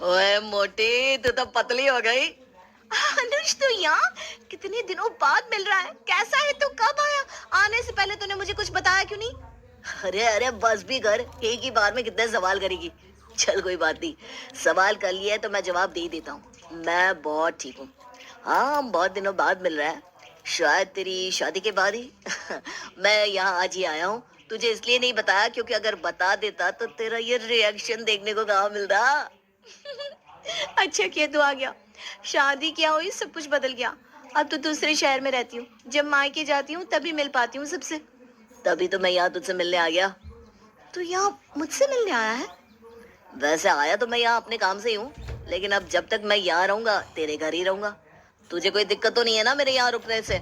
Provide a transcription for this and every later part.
ओए मोटी, तू तो पतली हो गई। अनुज तो यहाँ कितने दिनों बाद मिल रहा है। कैसा है तू? कब आया? आने से पहले तूने मुझे कुछ बताया क्यों नहीं? अरे अरे बस भी कर, एक ही बार में कितने सवाल करेगी। चल कोई बात नहीं, सवाल कर लिया है तो मैं जवाब दे ही देता हूँ। मैं बहुत ठीक हूँ। हाँ, हम बहुत दिनों बाद मिल रहा है, शायद तेरी शादी के बाद ही। मैं यहाँ आज ही आया हूँ। तुझे इसलिए नहीं बताया क्योंकि अगर बता देता तो तेरा ये रिएक्शन देखने को कहाँ मिलता। अच्छा किया तू आ गया। शादी क्या हुई, सब कुछ बदल गया। अब तो दूसरे शहर में रहती हूँ। जब मायके जाती हूँ तभी मिल पाती हूँ सबसे। तभी तो मैं यहाँ तुझसे मिलने आ गया। तू यहाँ मुझसे मिलने आया है? वैसे आया तो मैं यहाँ अपने काम से ही हूँ, लेकिन अब जब तक मैं यहाँ रहूंगा तेरे घर ही रहूंगा। तुझे कोई दिक्कत तो नहीं है ना मेरे यहाँ रुकने से?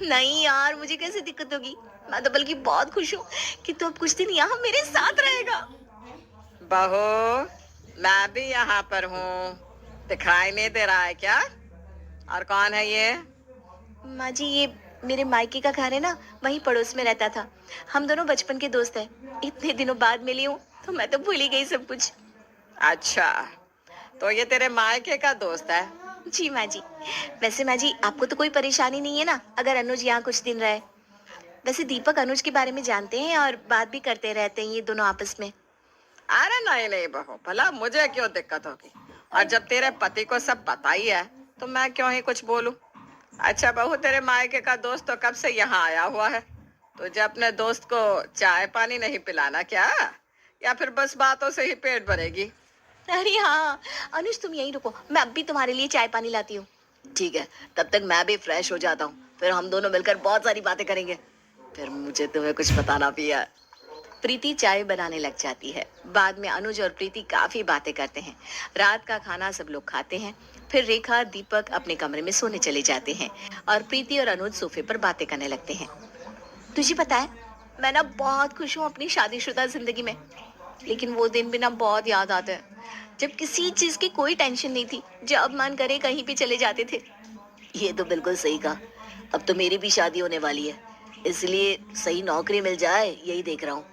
नहीं यार, मुझे कैसे दिक्कत होगी। मैं तो बल्कि बहुत खुश हूँ कि तू अब कुछ दिन यहाँ मेरे साथ रहेगा। बहू, मैं भी यहाँ पर हूँ। दिखाई नहीं दे रहा है क्या? और कौन है ये? माँ जी, ये मेरे मायके का घर है ना, वहीं पड़ोस में रहता था। हम दोनों बचपन के दोस्त हैं। इतने दिनों बाद मिली हूँ तो मैं तो भूल ही गई सब कुछ। अच्छा, तो ये तेरे मायके का दोस्त है? जी माँ जी। वैसे माँ जी, आपको तो कोई परेशानी नहीं है ना अगर अनुज यहाँ कुछ दिन रहे? वैसे दीपक अनुज के बारे में जानते हैं और बात भी करते रहते हैं ये दोनों आपस में। अरे नहीं नहीं बहू, भला मुझे क्यों दिक्कत होगी? और जब तेरे पति को सब पता ही है तो मैं क्यों ही कुछ बोलूं? अच्छा बहू, तेरे मायके का दोस्त तो कब से यहाँ आया हुआ है? तुझे अपने दोस्त को चाय पानी नहीं पिलाना क्या? या फिर बस बातों से ही पेट भरेगी? अरे हाँ, अनुज तुम यहीं रुको, मैं अब भी तुम्हारे लिए चाय पानी लाती हूँ। ठीक है, तब तक मैं भी फ्रेश हो जाता हूँ, फिर हम दोनों मिलकर बहुत सारी बातें करेंगे। फिर मुझे तुम्हें कुछ बताना भी है। प्रीति चाय बनाने लग जाती है। बाद में अनुज और प्रीति काफी बातें करते हैं। रात का खाना सब लोग खाते हैं। फिर रेखा दीपक अपने कमरे में सोने चले जाते हैं और प्रीति और अनुज सोफे पर बातें करने लगते हैं। तुझे पता है, मैं ना बहुत खुश हूँ अपनी शादीशुदा जिंदगी में। लेकिन वो दिन भी ना बहुत याद आते हैं जब किसी चीज की कोई टेंशन नहीं थी, जब मन करे कहीं भी चले जाते थे। ये तो बिल्कुल सही कहा। अब तो मेरी भी शादी होने वाली है, इसलिए सही नौकरी मिल जाए यही देख रहा हूँ।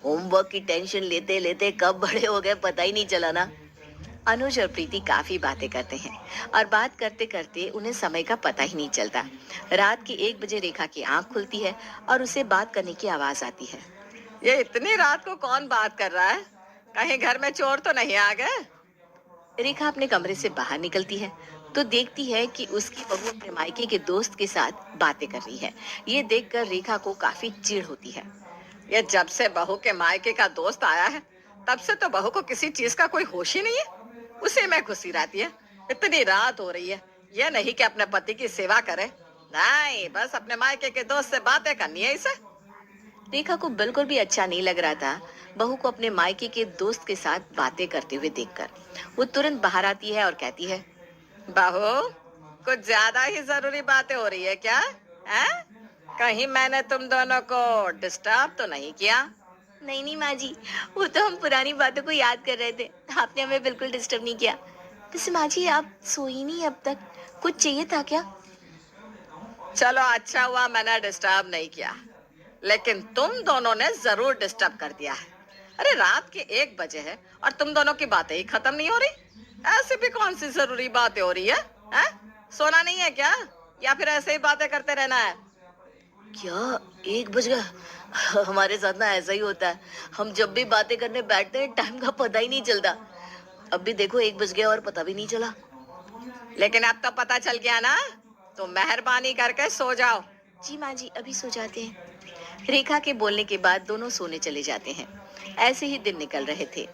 होमवर्क की टेंशन लेते लेते कब बड़े हो गए पता ही नहीं चला ना। अनुज और प्रीति काफी बातें करते हैं और बात करते करते उन्हें समय का पता ही नहीं चलता। रात के 1 बजे रेखा की आंख खुलती है और उसे बात करने की आवाज आती है। ये इतनी रात को कौन बात कर रहा है? कहीं घर में चोर तो नहीं आ गए? रेखा अपने कमरे से बाहर निकलती है तो देखती है कि उसकी बहू अपने मायके के दोस्त के साथ बातें कर रही है। ये देखकर रेखा को काफी चिढ़ होती है। ये जब से बहू के मायके का दोस्त आया है तब से तो बहू को किसी चीज का कोई होश ही नहीं है। उसी में घुसी रहती है। इतनी रात हो रही है, ये नहीं कि अपने पति की सेवा करे, नहीं बस अपने मायके के दोस्त से बातें करनी है इसे। रेखा को बिल्कुल भी अच्छा नहीं लग रहा था बहू को अपने मायके के दोस्त के साथ बातें करते हुए देखकर। वो तुरंत बाहर आती है और कहती है, बहू, कुछ ज्यादा ही जरूरी बातें हो रही है क्या? हैं? कहीं मैंने तुम दोनों को डिस्टर्ब तो नहीं किया? नहीं नहीं माँ जी, वो तो हम पुरानी बातों को याद कर रहे थे। आपने हमें बिल्कुल डिस्टर्ब नहीं किया। वैसे माँ जी, आप सोई नहीं अब तक? कुछ चाहिए था क्या? चलो अच्छा हुआ मैंने डिस्टर्ब नहीं किया, लेकिन तुम दोनों ने जरूर डिस्टर्ब कर दिया है। अरे रात के 1 बजे है और तुम दोनों की बातें ही खत्म नहीं हो रही। ऐसी भी कौन सी जरूरी बातें हो रही है? हैं? सोना नहीं है क्या? या फिर ऐसे ही बातें करते रहना है? क्या 1 बज गया? हमारे साथ ना ऐसा ही होता है। हम जब भी बातें करने बैठते हैं टाइम का पता ही नहीं चलता। अब भी देखो 1 बज गया और पता भी नहीं चला। लेकिन अब तो पता चल गया ना, तो मेहरबानी करके सो जाओ। जी माँ जी, अभी सो जाते हैं। रेखा के बोलने के बाद दोनों सोने चले जाते हैं। ऐसे ही दिन निकल रहे थे।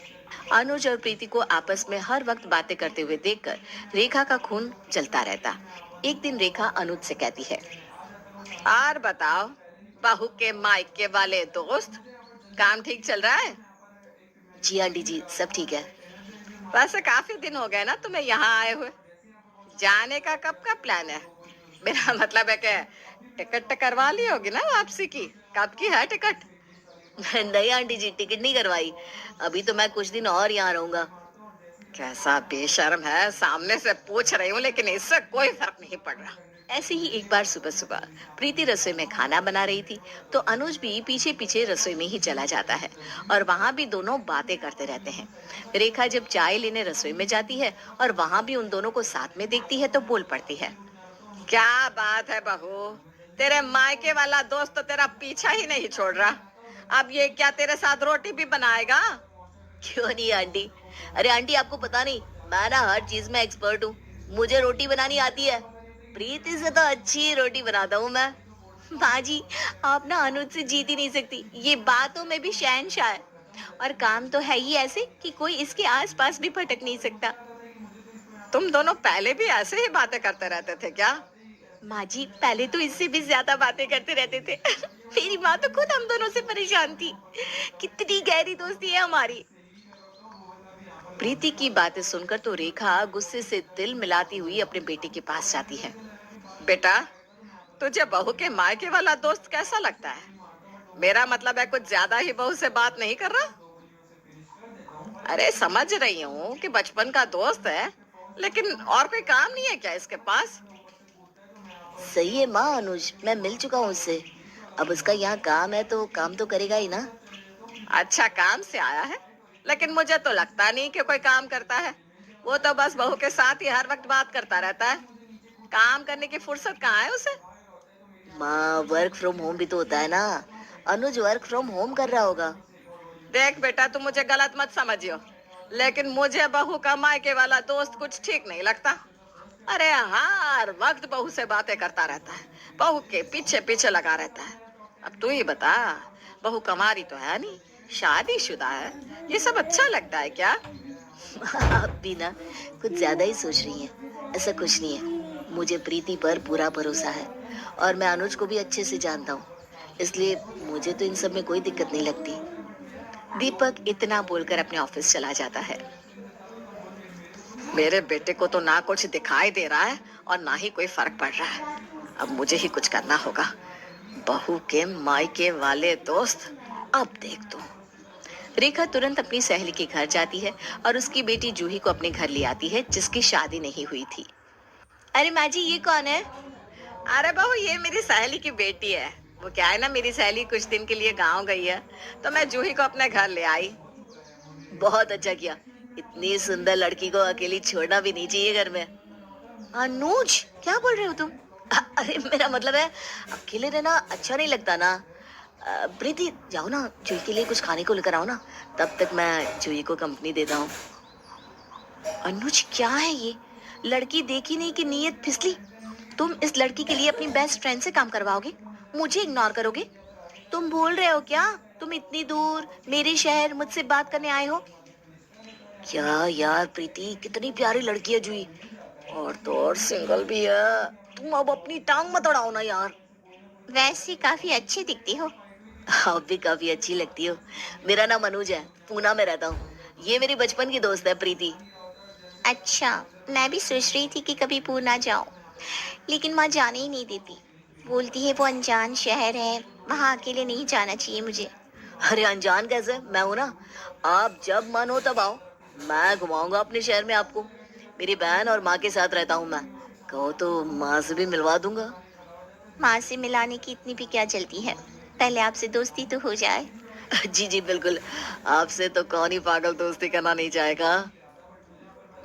अनुज और प्रीति को आपस में हर वक्त बातें करते हुए देखकर रेखा का खून जलता रहता। एक दिन रेखा अनुज से कहती है, और बताओ, बहू के मायके वाले दोस्त, काम ठीक चल रहा है? जी आंटी जी, सब ठीक है। वैसे काफी दिन हो गए ना तुम्हें यहाँ आए हुए। जाने का कब का प्लान है? मेरा मतलब है कि टिकट करवा ली होगी ना वापसी की। कब की है टिकट? नहीं आंटी जी, टिकट नहीं करवाई। अभी तो मैं कुछ दिन और यहाँ रहूंगा। कैसा बेशर्म है, सामने से पूछ रही हूँ लेकिन इससे कोई फर्क नहीं पड़ रहा। ऐसे ही एक बार सुबह सुबह प्रीति रसोई में खाना बना रही थी, तो अनुज भी पीछे पीछे रसोई में ही चला जाता है और वहां भी दोनों बातें करते रहते हैं। रेखा जब चाय लेने रसोई में जाती है और वहां भी उन दोनों को साथ में देखती है तो बोल पड़ती है। क्या बात है बहू, तेरे मायके वाला दोस्त तो तेरा पीछा ही नहीं छोड़ रहा। अब ये क्या तेरे साथ रोटी भी बनाएगा? क्यों नहीं आंटी? अरे आंटी, आपको पता नहीं, मैं ना हर चीज में एक्सपर्ट हूँ। मुझे रोटी बनानी आती है। प्रीति से तो अच्छी रोटी बनाता हूँ मैं। माँ जी, आप ना अनुज से जीत ही नहीं सकती। ये बातों में भी शहंशाह है और काम तो है ही ऐसे कि कोई इसके आसपास भी भटक नहीं सकता। तुम दोनों पहले भी ऐसे ही बातें करते रहते थे क्या? माँ जी, पहले तो इससे भी ज्यादा बातें करते रहते थे। मेरी माँ तो खुद हम दोनों से परेशान थी। कितनी गहरी दोस्ती है हमारी। प्रीति की बातें सुनकर तो रेखा गुस्से से दिल मिलाती हुई अपने बेटे के पास जाती है। बेटा, तुझे बहू के मायके वाला दोस्त कैसा लगता है? मेरा मतलब है कुछ ज्यादा ही बहू से बात नहीं कर रहा? अरे समझ रही हूँ कि बचपन का दोस्त है, लेकिन और कोई काम नहीं है क्या इसके पास? सही है माँ, अनुज, मैं मिल चुका हूँ उससे। अब उसका यहाँ काम है तो काम तो करेगा ही ना। अच्छा, काम से आया है, लेकिन मुझे तो लगता नहीं कि कोई काम करता है। वो तो बस बहू के साथ ही हर वक्त बात करता रहता है। काम करने की फुर्सत कहाँ है उसे? माँ, वर्क फ्रॉम होम भी तो होता है ना। अनुज वर्क फ्रॉम होम कर रहा होगा। देख बेटा, तुम मुझे गलत मत समझियो, लेकिन मुझे बहू का मायके वाला दोस्त कुछ ठीक नहीं लगता। अरे हर वक्त बहू से बातें करता रहता है, बहू के पीछे पीछे लगा रहता है। अब तू ही बता, बहू कमारी तो है नहीं, शादीशुदा है, ये सब अच्छा लगता है क्या? आप भी ना कुछ ज्यादा ही सोच रही हैं। ऐसा कुछ नहीं है। मुझे प्रीति पर पूरा भरोसा है और मैं अनुज को भी अच्छे से जानता हूँ, इसलिए मुझे तो इन सब में कोई दिक्कत नहीं लगती। दीपक इतना बोलकर अपने ऑफिस चला जाता है। मेरे बेटे को तो ना कुछ दिखाई दे रहा है और ना ही कोई फर्क पड़ रहा है। अब मुझे ही कुछ करना होगा। बहू के मायके वाले दोस्त, अब देख तू। रेखा तुरंत अपनी सहेली के घर जाती है और उसकी बेटी जूही को अपने घर ले आती है, जिसकी शादी नहीं हुई थी। अरे माँ जी, ये कौन है? अरे बहू, ये मेरी सहेली की बेटी है। वो क्या है ना, मेरी सहेली कुछ दिन के लिए गांव गई है, तो मैं जूही को अपने घर ले आई। बहुत अच्छा किया। इतनी सुंदर लड़की को अकेली छोड़ना भी नहीं चाहिए घर में। अनुज, क्या बोल रहे हो तुम? अरे मेरा मतलब है, अकेले रहना अच्छा नहीं लगता ना। प्रीति, जाओ ना, जूही के लिए कुछ खाने को लेकर आओ ना। तब तक मैं जूही को कंपनी देता हूँ। अनुज, क्या है ये? लड़की देखी नहीं कि नीयत फिसली। तुम इस लड़की के लिए अपनी बेस्ट फ्रेंड से काम करवाओगे, मुझे इग्नोर करोगे? तुम बोल रहे हो क्या तुम इतनी दूर मेरे शहर मुझसे बात करने आए हो? क्या यार प्रीति, कितनी प्यारी लड़की है जूही, और तो और सिंगल भी है। तुम अब अपनी टांग मत अड़ाओ ना यार। वैसे काफी अच्छी दिखती हो। आप भी काफी अच्छी लगती हो। मेरा नाम अनुज है, पूना में रहता हूँ। ये मेरी बचपन की दोस्त है प्रीति। अच्छा, मैं भी सोच रही थी कि कभी पूना जाऊं, लेकिन माँ जाने ही नहीं देती। बोलती है वो अनजान शहर है, वहाँ अकेले नहीं जाना चाहिए मुझे। अरे अनजान कैसे, मैं हूं ना। आप जब मन हो तब आओ, मैं घुमाऊंगा अपने शहर में आपको। मेरी बहन और माँ के साथ रहता हूँ मैं। कहो तो माँ से भी मिलवा दूंगा। माँ से मिलाने की इतनी भी क्या जल्दी है, पहले आपसे दोस्ती तो हो जाए। जी जी बिल्कुल, आपसे तो कौन ही पागल दोस्ती करना नहीं चाहेगा।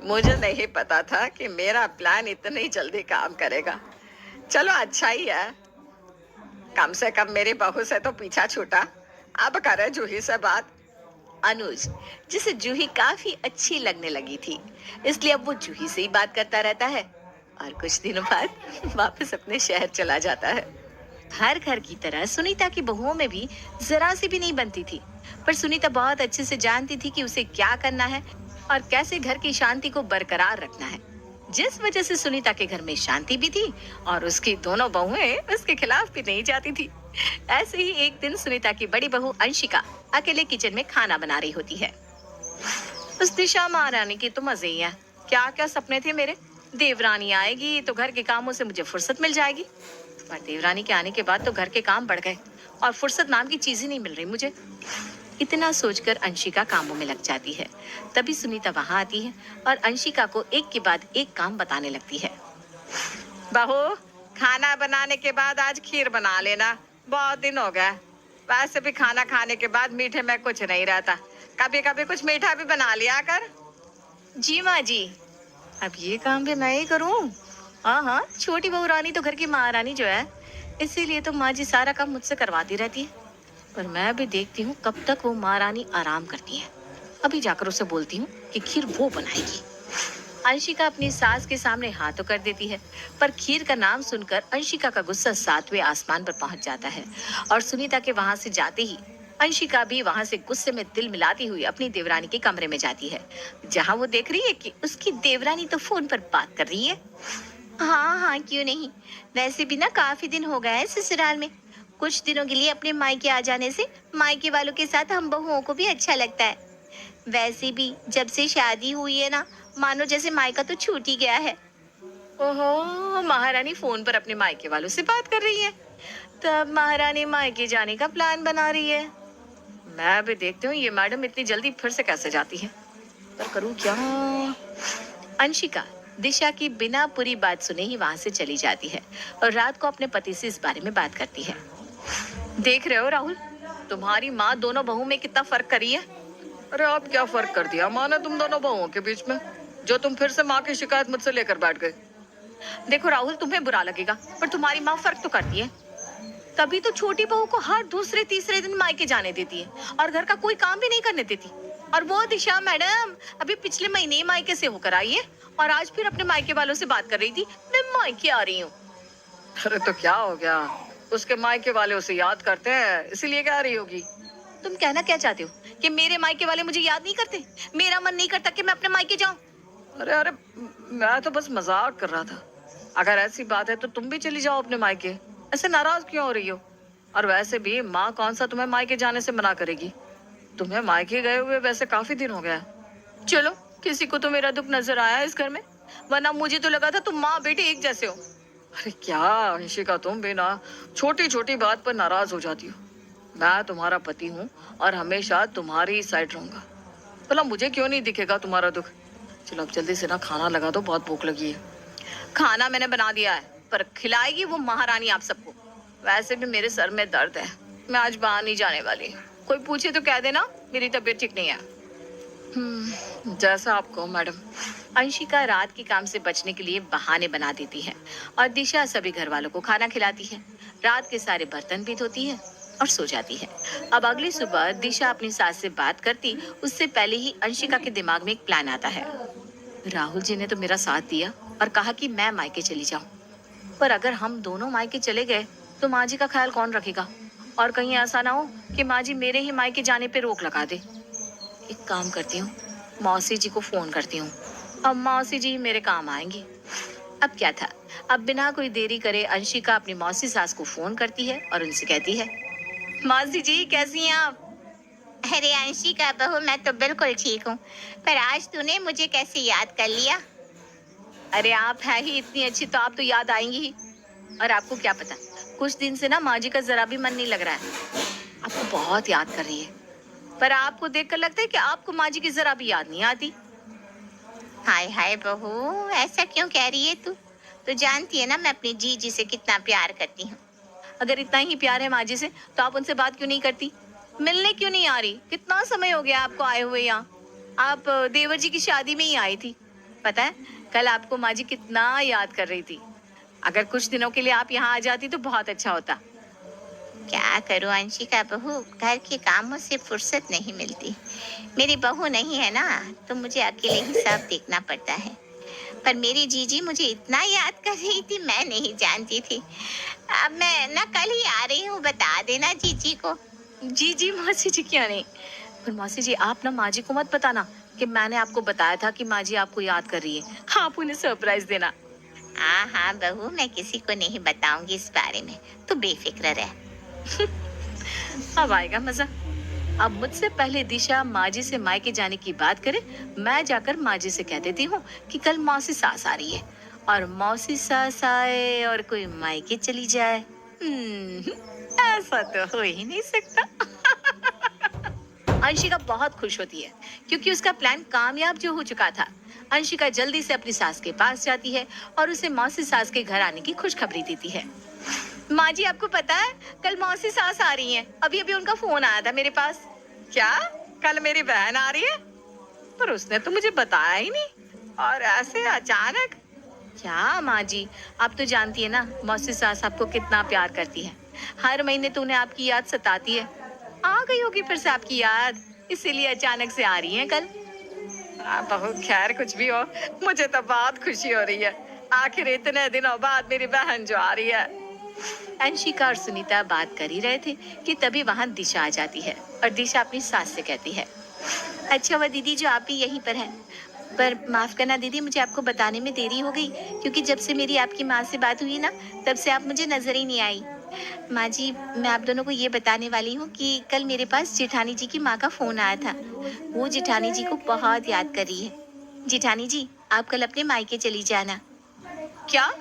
मुझे नहीं पता था कि मेरा प्लान इतनी जल्दी काम करेगा। चलो अच्छा ही है, कम से कम मेरी बहू से तो पीछा छूटा। अब करे जूही से बात। अनुज, जिसे जूही काफी अच्छी लगने लगी थी, इसलिए अब वो जूही से ही बात करता रहता है और कुछ दिनों बाद वापस अपने शहर चला जाता है। हर घर की तरह सुनीता की बहुओं में भी जरा सी भी नहीं बनती थी, पर सुनीता बहुत अच्छे से जानती थी कि उसे क्या करना है और कैसे घर की शांति को बरकरार रखना है, जिस वजह से सुनीता के घर में शांति भी थी और उसकी दोनों बहुएं उसके खिलाफ भी नहीं जाती थी। ऐसे ही एक दिन सुनीता की बड़ी बहू अंशिका अकेले किचन में खाना बना रही होती है। उस दिशा महारानी की तो मजे ही है। क्या क्या सपने थे मेरे। देवरानी आएगी तो घर के कामों से मुझे फुर्सत मिल जाएगी, पर देवरानी के आने के बाद तो घर के काम बढ़ गए और फुर्सत नाम की चीज ही नहीं मिल रही मुझे। इतना सोचकर अंशिका कामों में लग जाती है। तभी सुनीता वहां आती है और अंशिका को एक के बाद एक काम बताने लगती है। बहू, खाना बनाने के बाद आज खीर बना लेना, बहुत दिन हो गए। वैसे भी खाना खाने के बाद मीठे में कुछ नहीं रहता, कभी कभी कुछ मीठा भी बना लिया कर। जी माँ जी, अब ये काम भी मैं ही करूँ? हाँ हाँ, छोटी बहू रानी तो घर की महारानी जो है, इसीलिए तो माँ जी सारा काम मुझसे करवाती रहती है। पर मैं भी देखती हूँ कब तक वो महारानी आराम करती है। अभी जाकर उसे बोलती हूँ कि खीर वो बनाएगी। अंशिका अपनी सास के सामने हाथ तो कर देती है, पर खीर का नाम सुनकर अंशिका का गुस्सा 7वें आसमान पर पहुंच जाता है और सुनीता के वहां से जाते ही अंशिका भी वहां से गुस्से में दिल मिलाती हुई अपनी देवरानी के कमरे में जाती है, जहां वो देख रही है कि उसकी देवरानी तो फोन पर बात कर रही है। हाँ हाँ, क्यों नहीं। वैसे भी ना काफी दिन हो गए हैं ससुराल में। कुछ दिनों के लिए अपने मायके आ जाने से मायके वालों के साथ हम बहुओं को भी अच्छा लगता है। वैसे भी जब से शादी हुई है ना, मानो जैसे मायका तो छूट ही गया है। ओहो, महारानी फोन पर अपने मायके वालों से बात कर रही है। तब महारानी मायके जाने का प्लान बना रही है। मैं भी देखती हूँ ये मैडम इतनी जल्दी फिर से कैसे जाती है, पर करूँ क्या। अंशिका दिशा की बिना पूरी बात सुने ही वहां से चली जाती है और रात को अपने पति से इस बारे में बात करती है। देख रहे हो राहुल, तुम्हारी माँ दोनों बहू में कितना फर्क करी है। अरे अब क्या फर्क कर दिया माँ ने तुम दोनों बहुओं के बीच में, जो तुम फिर से माँ की शिकायत मुझसे लेकर बैठ गए। देखो राहुल, तुम्हें बुरा लगेगा पर तुम्हारी माँ फर्क तो करती है। तभी तो छोटी बहू को हर दूसरे तीसरे दिन मायके जाने देती है और घर का कोई काम भी नहीं करने देती। और वो दिशा मैडम अभी पिछले महीने ही मायके से होकर आई है और आज फिर अपने मायके वालों से बात कर रही थी, मैं मायके आ रही हूँ। अरे तो क्या हो गया, उसके मायके वाले उसे याद करते हैं इसलिए कह रही होगी। तुम कहना क्या चाहते हो कि मेरे मायके वाले मुझे याद नहीं करते? मेरा मन नहीं करता कि मैं अपने मायके जाऊं। अरे अरे, मैं तो बस मजाक कर रहा था। अगर ऐसी बात है तो तुम भी चली जाओ अपने मायके, ऐसे नाराज क्यों हो रही हो। और वैसे भी माँ कौन सा तुम्हें मायके जाने से मना करेगी, तुम्हें मायके गए हुए वैसे काफी दिन हो गया। चलो, किसी को तो मेरा दुख नजर आया इस घर में, वरना मुझे तो लगा था तुम माँ बेटे एक जैसे हो। अरे क्या अंशिका, तुम भी ना छोटी छोटी बात पर नाराज हो जाती हो। मैं तुम्हारा पति हूँ और हमेशा तुम्हारी साइड रहूंगा। भला मुझे क्यों नहीं दिखेगा तुम्हारा दुख। चलो अब जल्दी से ना खाना लगा दो, बहुत भूख लगी है। खाना मैंने बना दिया है, पर खिलाएगी वो महारानी आप सबको। वैसे भी मेरे सर में दर्द है, मैं आज बाहर नहीं जाने वाली। कोई पूछे तो कह देना मेरी तबीयत ठीक नहीं है। जैसा आप कहो मैडम। अंशिका रात के काम से बचने के लिए बहाने बना देती है और दिशा सभी घर वालों को खाना खिलाती है। रात के सारे बर्तन भी धोती है और सो जाती है। अब अगली सुबह दिशा अपनी सास से बात करती उससे पहले ही अंशिका के दिमाग में एक प्लान आता है। राहुल जी ने तो मेरा साथ दिया और कहा कि मैं मायके चली जाऊं, पर अगर हम दोनों मायके चले गए तो माँ जी का ख्याल कौन रखेगा, और कहीं ऐसा ना हो कि माँ जी मेरे ही मायके जाने पे रोक लगा दे। एक काम करती हूँ, मौसी जी को फोन करती हूँ, अब मौसी जी मेरे काम आएंगी। अब क्या था, अब बिना कोई देरी करे अंशिका अपनी मौसी सास को फोन करती है और उनसे कहती है, मौसी जी कैसी हैं आप? अरे अंशिका बहू, मैं तो बिल्कुल ठीक हूँ, पर आज तूने मुझे कैसे याद कर लिया? अरे आप है ही इतनी अच्छी तो आप तो याद आएंगी ही। और आपको क्या पता, कुछ दिन से ना माँ जी का जरा भी मन नहीं लग रहा है, आपको बहुत याद कर रही है। पर आपको देखकर लगता है कि आपको माँ जी की जरा भी याद नहीं आती। हाय हाय बहू, ऐसा क्यों कह रही है तू? तो जानती है ना मैं अपनी जीजी से कितना प्यार करती हूँ। अगर इतना ही प्यार है माँ जी से तो आप उनसे बात क्यों नहीं करती, मिलने क्यों नहीं आ रही? कितना समय हो गया आपको आए हुए यहाँ, आप देवर जी की शादी में ही आई थी। पता है कल आपको माँ जी कितना याद कर रही थी। अगर कुछ दिनों के लिए आप यहाँ आ जाती तो बहुत अच्छा होता। क्या करूँ अंशिका बहू, घर के कामों से फुर्सत नहीं मिलती। मेरी बहू नहीं है ना, तो मुझे अकेले ही सब देखना पड़ता है। पर मेरी जीजी मुझे इतना याद कर रही थी, मैं नहीं जानती थी। अब मैं ना कल ही आ रही हूँ, बता देना जीजी को। जी मौसी जी क्या नहीं, पर मौसी जी आप ना माँ जी को मत बताना कि मैंने आपको बताया था कि माँ जी आपको याद कर रही है। आप उन्हें सरप्राइज देना। हाँ हाँ बहू, मैं किसी को नहीं बताऊंगी इस बारे में, तो बेफिक्र रह। अब आएगा मजा। अब मुझसे पहले दिशा माँ जी से मायके जाने की बात करे, मैं जाकर माँ जी से कह देती हूँ कि कल मौसी सास आ रही है, और मौसी सास आए और कोई मायके चली जाए, ऐसा तो हो ही नहीं सकता। अंशिका बहुत खुश होती है क्योंकि उसका प्लान कामयाब जो हो चुका था। अंशिका जल्दी से अपनी सास के पास जाती है और उसे मौसी सास के घर आने की खुशखबरी देती है। माँ जी, आपको पता है कल मौसी सास आ रही हैं। अभी अभी उनका फोन आया था मेरे पास। क्या कल मेरी बहन आ रही है? पर उसने तो मुझे बताया ही नहीं, और ऐसे अचानक। क्या माँ जी, आप तो जानती है ना मौसी सास आपको कितना प्यार करती है। हर महीने तो उन्हें आपकी याद सताती है। आ गई होगी फिर से आपकी याद, इसीलिए अचानक से आ रही हैं कल। बहू, खैर कुछ भी हो, मुझे तो बहुत खुशी हो रही है। आखिर इतने दिनों बाद मेरी बहन जो आ रही है। अंशिका और सुनीता बात कर ही रहे थे कि तभी वहां दिशा आ जाती है और दिशा अपनी सास से कहती है, अच्छा हुआ दीदी जो आप भी यहीं पर हैं। पर माफ करना दीदी, मुझे आपको बताने में देरी हो गई, क्योंकि जब से मेरी आपकी माँ से बात हुई ना, तब से आप मुझे नजर ही नहीं आई। माँ जी, मैं आप दोनों को ये बताने वाली हूँ कि कल मेरे पास जेठानी जी की माँ का फोन आया था। वो जेठानी जी को बहुत याद कर रही है। जेठानी जी, आप कल अपने मायके चली जाना। क्या?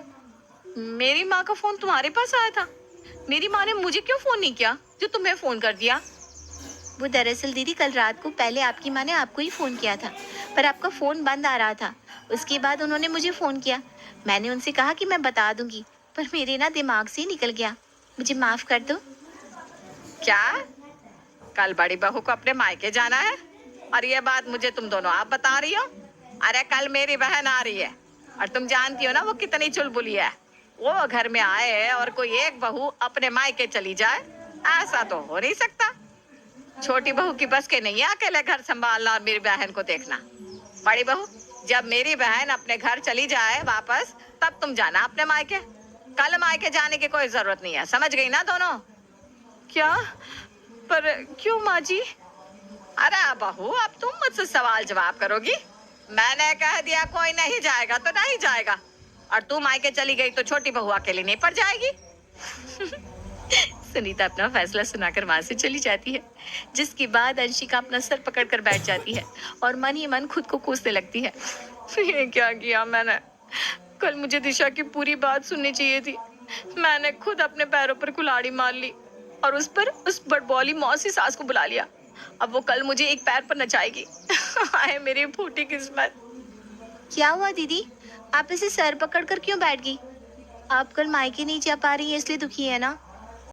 मेरी माँ का फोन तुम्हारे पास आया था? मेरी माँ ने मुझे क्यों फोन नहीं किया जो तुम्हें फोन कर दिया? वो दरअसल दीदी कल रात को पहले आपकी माँ ने आपको ही फोन किया था, पर आपका फोन बंद आ रहा था। उसके बाद उन्होंने मुझे फोन किया। मैंने उनसे कहा कि मैं बता दूंगी, पर मेरे ना दिमाग से ही निकल गया। मुझे माफ कर दो। क्या कल बड़ी बहू को अपने मायके जाना है, और ये बात मुझे तुम दोनों आप बता रही हो? अरे कल मेरी बहन आ रही है, और तुम जानती हो ना वो कितनी चुलबुली है। वो घर में आए और कोई एक बहू अपने मायके चली जाए, ऐसा तो हो नहीं सकता। छोटी बहू की बस के नहीं है अकेले घर संभालना और मेरी बहन को देखना। बड़ी बहू, जब मेरी बहन अपने घर चली जाए वापस, तब तुम जाना अपने मायके। कल मायके जाने की कोई जरूरत नहीं है, समझ गई ना दोनों? क्या? पर क्यों माँ जी? अरे बहू, अब तुम मुझसे सवाल जवाब करोगी? मैंने कह दिया कोई नहीं जाएगा तो नहीं जाएगा, और तू मायके चली गई तो छोटी बहू अकेली नहीं पड़ जाएगी। सुनीता अपना फैसला सुनाकर वहां से चली जाती है, जिसके बाद अंशिका अपना सर पकड़कर बैठ जाती है और मन ही मन खुद को कोसने लगती है। ये क्या किया मैंने? कल मुझे दिशा की पूरी बात सुननी चाहिए थी। मैंने खुद अपने पैरों पर कुल्हाड़ी मार ली और उस बड़बॉली मौसी सास को बुला लिया। अब वो कल मुझे एक पैर पर नचाएगी। हाय मेरी फूटी किस्मत। क्या हुआ दीदी, आप इसे सर पकड़कर क्यों बैठ गई? आप कल मायके नहीं जा पा रही है इसलिए दुखी है ना?